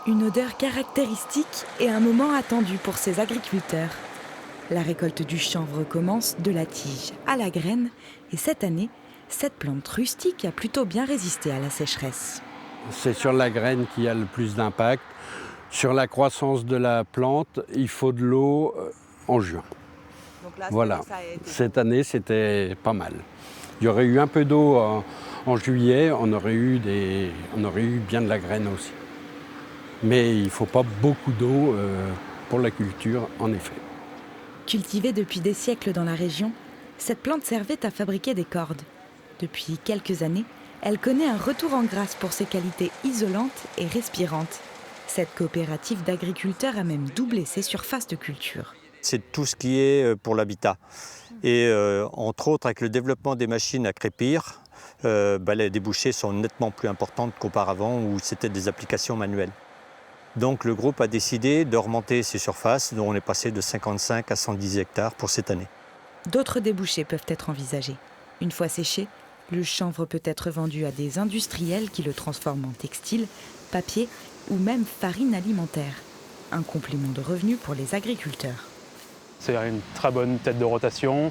Une odeur caractéristique et un moment attendu pour ces agriculteurs. La récolte du chanvre commence de la tige à la graine et cette année, cette plante rustique a plutôt bien résisté à la sécheresse. C'est sur la graine qu'il y a le plus d'impact. Sur la croissance de la plante, il faut de l'eau en juin. Donc là, Voilà. ça a été. Cette année, c'était pas mal. Il y aurait eu un peu d'eau en juillet, on aurait eu bien de la graine aussi. Mais il ne faut pas beaucoup d'eau pour la culture, en effet. Cultivée depuis des siècles dans la région, cette plante servait à fabriquer des cordes. Depuis quelques années, elle connaît un retour en grâce pour ses qualités isolantes et respirantes. Cette coopérative d'agriculteurs a même doublé ses surfaces de culture. C'est tout ce qui est pour l'habitat. Et entre autres, avec le développement des machines à crépir, les débouchés sont nettement plus importantes qu'auparavant où c'était des applications manuelles. Donc le groupe a décidé de remonter ses surfaces, dont on est passé de 55 à 110 hectares pour cette année. D'autres débouchés peuvent être envisagés. Une fois séché, le chanvre peut être vendu à des industriels qui le transforment en textile, papier ou même farine alimentaire. Un complément de revenus pour les agriculteurs. C'est une très bonne tête de rotation,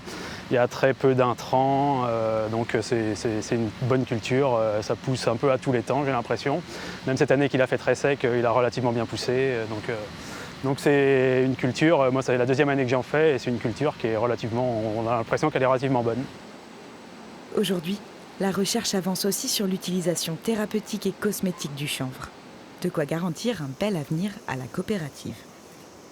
il y a très peu d'intrants, donc c'est une bonne culture, ça pousse un peu à tous les temps, j'ai l'impression. Même cette année qu'il a fait très sec, il a relativement bien poussé, donc c'est une culture, moi c'est la deuxième année que j'en fais et c'est une culture qui est relativement, on a l'impression qu'elle est relativement bonne. Aujourd'hui, la recherche avance aussi sur l'utilisation thérapeutique et cosmétique du chanvre. De quoi garantir un bel avenir à la coopérative.